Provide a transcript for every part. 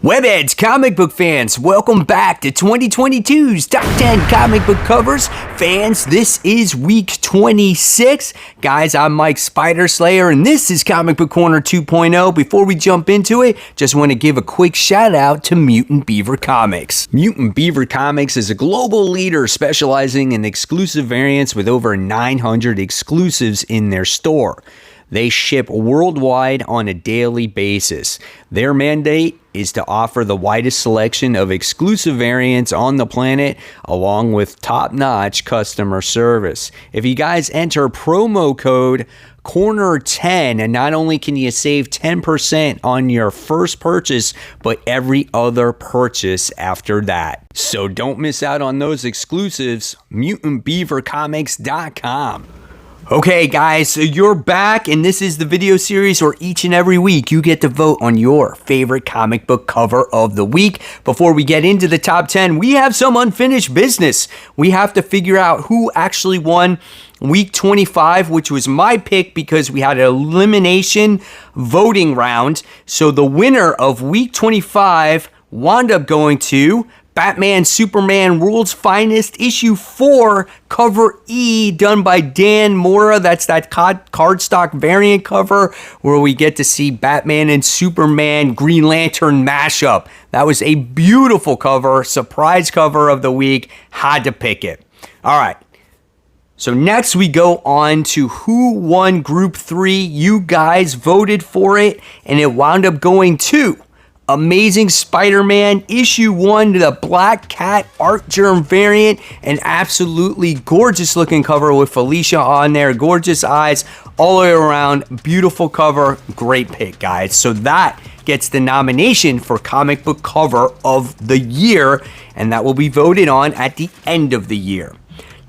Webheads, comic book fans, welcome back to 2022's Top 10 Comic Book Covers. Fans, this is week 26. Guys, I'm Mike Spider Slayer, and this is Comic Book Corner 2.0. Before we jump into it, just want to give a quick shout out to Mutant Beaver Comics. Mutant Beaver Comics is a global leader specializing in exclusive variants with over 900 exclusives in their store. They ship worldwide on a daily basis. Their mandate is to offer the widest selection of exclusive variants on the planet, along with top-notch customer service. If you guys enter promo code Corner10, and not only can you save 10% on your first purchase, but every other purchase after that. So don't miss out on those exclusives. MutantBeaverComics.com. Okay guys, so you're back, and this is the video series where each and every week you get to vote on your favorite comic book cover of the week. Before we get into the top 10, we have some unfinished business. We have to figure out who actually won week 25, which was my pick because we had an elimination voting round. So the winner of week 25 wound up going to Batman Superman World's Finest Issue 4, Cover E, done by Dan Mora. That's that cardstock variant cover where we get to see Batman and Superman Green Lantern mashup. That was a beautiful cover, surprise cover of the week. Had to pick it. All right. So next we go on to who won Group 3. You guys voted for it, and it wound up going to Amazing Spider-Man Issue 1, the Black Cat Art Germ variant. An absolutely gorgeous looking cover with Felicia on there. Gorgeous eyes all the way around. Beautiful cover. Great pick, guys. So that gets the nomination for Comic Book Cover of the Year, and that will be voted on at the end of the year.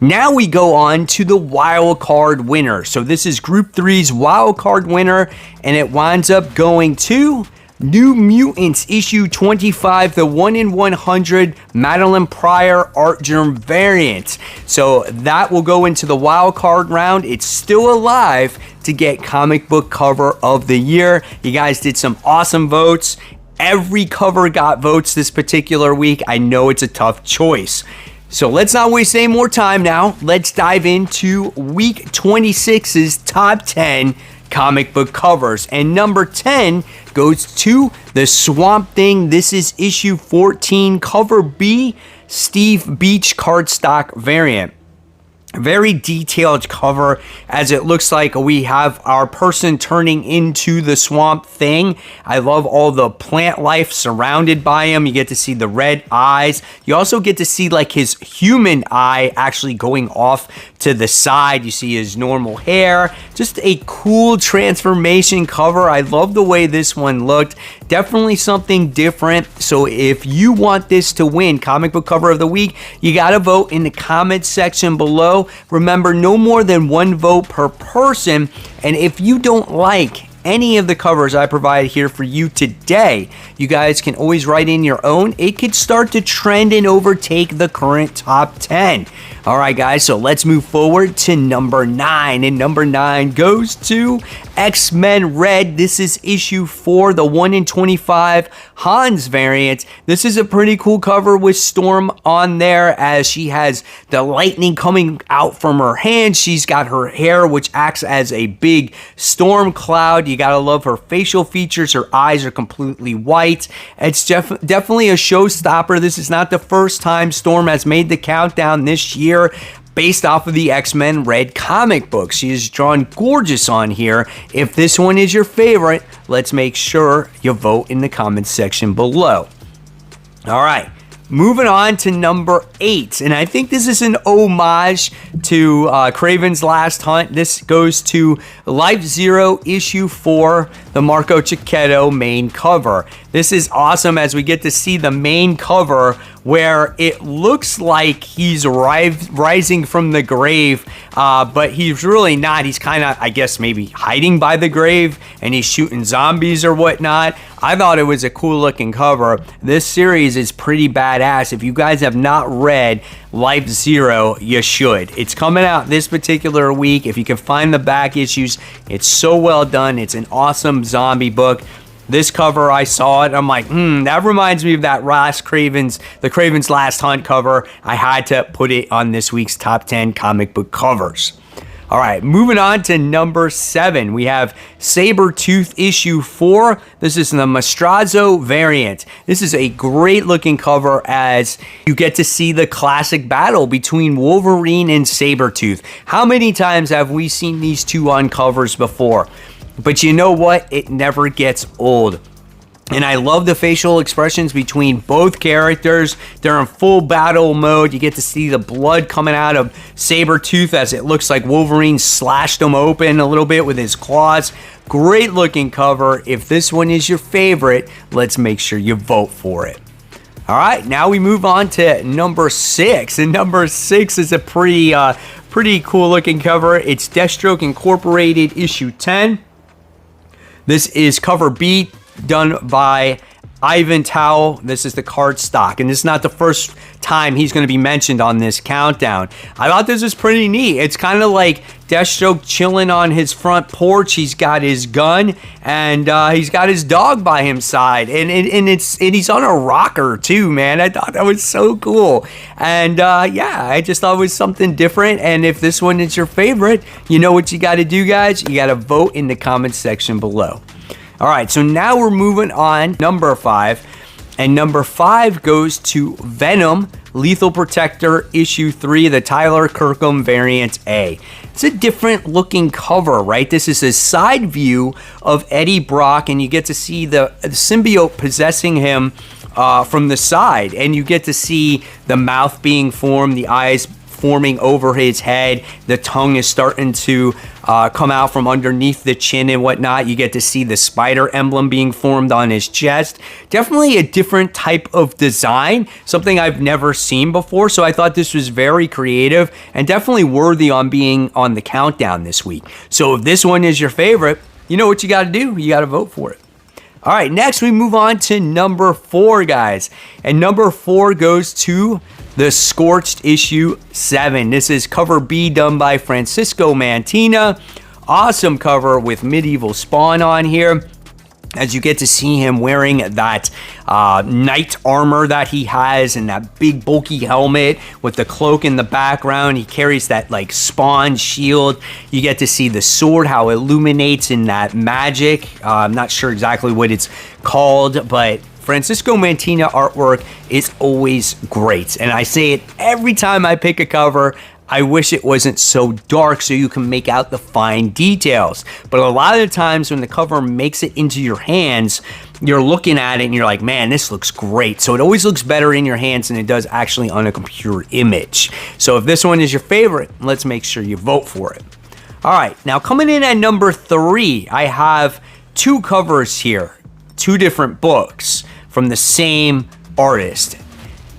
Now we go on to the Wildcard Winner. So this is Group 3's Wildcard Winner, and it winds up going to New Mutants Issue 25, the 1 in 100 Madeline Pryor Art Germ variant. So that will go into the wild card round. It's still alive to get Comic Book Cover of the Year. You guys did some awesome votes. Every cover got votes this particular week. I know it's a tough choice. So let's not waste any more time now. Let's dive into week 26's top 10 comic book covers. And number 10 goes to the Swamp Thing. This is issue 14, cover B, Steve Beach cardstock variant. Very detailed cover, as it looks like we have our person turning into the Swamp Thing. I love all the plant life surrounded by him. You get to see the red eyes. You also get to see like his human eye actually going off to the side. You see his normal hair. Just a cool transformation cover. I love the way this one looked. Definitely something different. So if you want this to win Comic Book Cover of the Week, you got to vote in the comments section below. Remember, no more than one vote per person. And if you don't like any of the covers I provided here for you today, you guys can always write in your own. It could start to trend and overtake the current top 10. All right, guys, so let's move forward to number 9. And number 9 goes to X-Men Red. This is issue 4, the 1 in 25 Hans variant. This is a pretty cool cover with Storm on there, as she has the lightning coming out from her hand. She's got her hair, which acts as a big storm cloud. You gotta love her facial features. Her eyes are completely white. It's definitely a showstopper. This is not the first time Storm has made the countdown this year, based off of the X-Men Red comic book. She is drawn gorgeous on here. If this one is your favorite, let's make sure you vote in the comments section below. All right, moving on to number 8, and I think this is an homage to Kraven's Last Hunt. This goes to Life Zero issue 4, the Marco Cicchetto main cover. This is awesome, as we get to see the main cover where it looks like he's rising from the grave, but he's really not. He's kind of, I guess, maybe hiding by the grave, and he's shooting zombies or whatnot. I thought it was a cool looking cover. This series is pretty badass. If you guys have not read Life Zero, you should. It's coming out this particular week. If you can find the back issues, it's so well done. It's an awesome zombie book. This cover, I saw it, I'm like, that reminds me of that the Kraven's Last Hunt cover. I had to put it on this week's top 10 comic book covers. All right, moving on to number 7. We have Sabretooth issue 4. This is the Mastrazo variant. This is a great looking cover as you get to see the classic battle between Wolverine and Sabretooth. How many times have we seen these two on covers before? But you know what? It never gets old. And I love the facial expressions between both characters. They're in full battle mode. You get to see the blood coming out of Sabretooth as it looks like Wolverine slashed him open a little bit with his claws. Great looking cover. If this one is your favorite, let's make sure you vote for it. All right, now we move on to number 6. And number 6 is a pretty cool looking cover. It's Deathstroke Incorporated issue 10. This is cover B, done by Ivan Tao. This is the card stock, and this is not the first time he's going to be mentioned on this countdown. I thought this was pretty neat. It's kind of like Deathstroke chilling on his front porch. He's got his gun, and he's got his dog by his side, and he's on a rocker too, man. I thought that was so cool, and yeah, I just thought it was something different. And if this one is your favorite, you know what you got to do, guys. You got to vote in the comments section below. All right, so now we're moving on. Number 5. And number 5 goes to Venom, Lethal Protector, issue 3, the Tyler Kirkham variant A. It's a different looking cover, right? This is a side view of Eddie Brock, and you get to see the symbiote possessing him from the side. And you get to see the mouth being formed, the eyes forming over his head, the tongue is starting to come out from underneath the chin and whatnot. You get to see the spider emblem being formed on his chest. Definitely a different type of design, something I've never seen before, so I thought this was very creative and definitely worthy on being on the countdown this week. So if this one is your favorite, you know what you got to do. You got to vote for it. All right, next we move on to number 4, guys. And number 4 goes to the Scorched issue 7. This is cover B, done by Francisco Mantina. Awesome cover with Medieval Spawn on here, as you get to see him wearing that knight armor that he has and that big bulky helmet with the cloak in the background. He carries that like Spawn shield. You get to see the sword, how it illuminates in that magic. I'm not sure exactly what it's called, but Francisco Mantina artwork is always great. And I say it every time I pick a cover. I wish it wasn't so dark so you can make out the fine details. But a lot of the times when the cover makes it into your hands, you're looking at it and you're like, man, this looks great. So it always looks better in your hands than it does actually on a computer image. So if this one is your favorite, let's make sure you vote for it. All right, now coming in at number 3, I have 2 covers here, 2 different books from the same artist.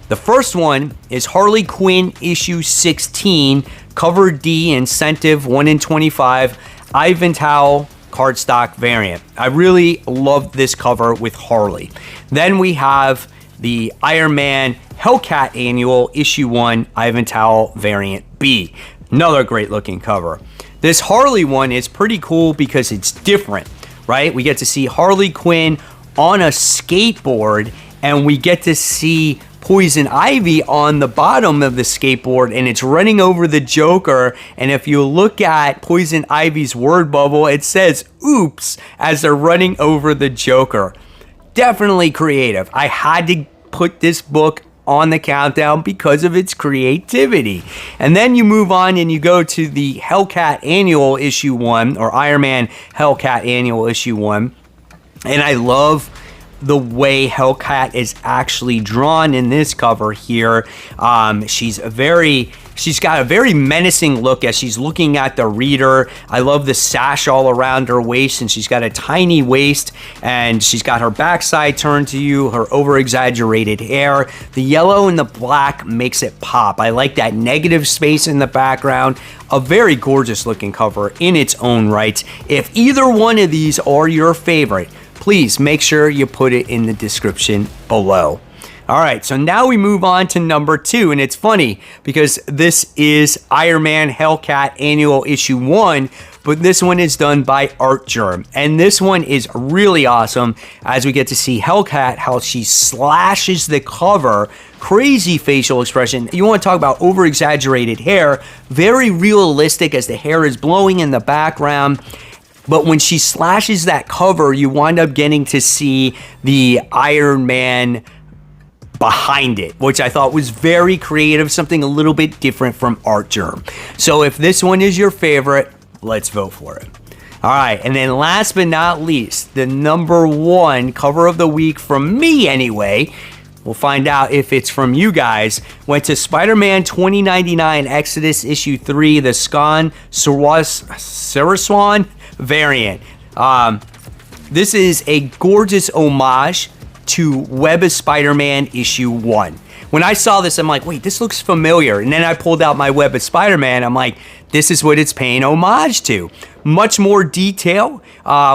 The first one is Harley Quinn issue 16, cover D, incentive 1 in 25, Ivan Tao cardstock variant. I really love this cover with Harley. Then we have the Iron Man Hellcat annual issue 1, Ivan Tao variant B. Another great looking cover. This Harley one is pretty cool because it's different, right? We get to see Harley Quinn on a skateboard, and we get to see Poison Ivy on the bottom of the skateboard, and it's running over the Joker. And if you look at Poison Ivy's word bubble, it says oops as they're running over the Joker. Definitely creative. I had to put this book on the countdown because of its creativity. And then you move on and you go to the Hellcat annual issue 1, or Iron Man Hellcat annual issue 1. And I love the way Hellcat is actually drawn in this cover here. She's got a very menacing look as she's looking at the reader. I love the sash all around her waist, and she's got a tiny waist, and she's got her backside turned to you, her over-exaggerated hair. The yellow and the black makes it pop. I like that negative space in the background. A very gorgeous looking cover in its own right. If either one of these are your favorite, please make sure you put it in the description below. All right, so now we move on to number 2, and it's funny because this is Iron Man Hellcat Annual Issue 1, but this one is done by Art Germ. And this one is really awesome as we get to see Hellcat, how she slashes the cover. Crazy facial expression. You want to talk about over-exaggerated hair. Very realistic as the hair is blowing in the background. But when she slashes that cover, you wind up getting to see the Iron Man behind it, which I thought was very creative, something a little bit different from Art Germ. So if this one is your favorite, let's vote for it. All right, and then last but not least, the number one cover of the week from me anyway, we'll find out if it's from you guys, went to Spider-Man 2099 Exodus issue 3, the Saraswan variant. This is a gorgeous homage to Web of Spider-Man issue 1. When I saw this, I'm like, wait, this looks familiar. And then I pulled out my Web of Spider-Man. I'm like, this is what it's paying homage to. Much more detail.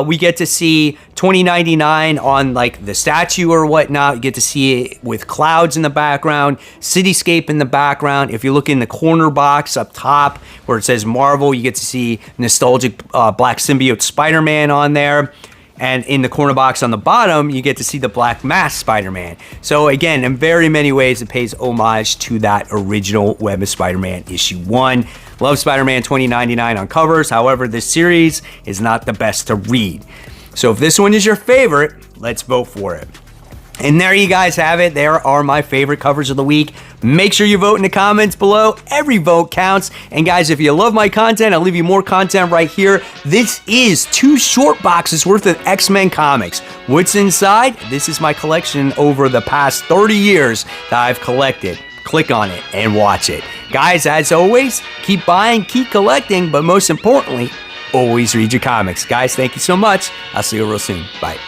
We get to see 2099 on like the statue or whatnot. You get to see it with clouds in the background, cityscape in the background. If you look in the corner box up top where it says Marvel, you get to see nostalgic black symbiote Spider-Man on there. And in the corner box on the bottom, you get to see the Black Mask Spider-Man. So again, in very many ways, it pays homage to that original Web of Spider-Man issue 1. Love Spider-Man 2099 on covers. However, this series is not the best to read. So if this one is your favorite, let's vote for it. And there you guys have it. There are my favorite covers of the week. Make sure you vote in the comments below. Every vote counts. And guys, if you love my content, I'll leave you more content right here. This is 2 short boxes worth of X-Men comics. What's inside? This is my collection over the past 30 years that I've collected. Click on it and watch it. Guys, as always, keep buying, keep collecting, but most importantly, always read your comics. Guys, thank you so much. I'll see you real soon. Bye.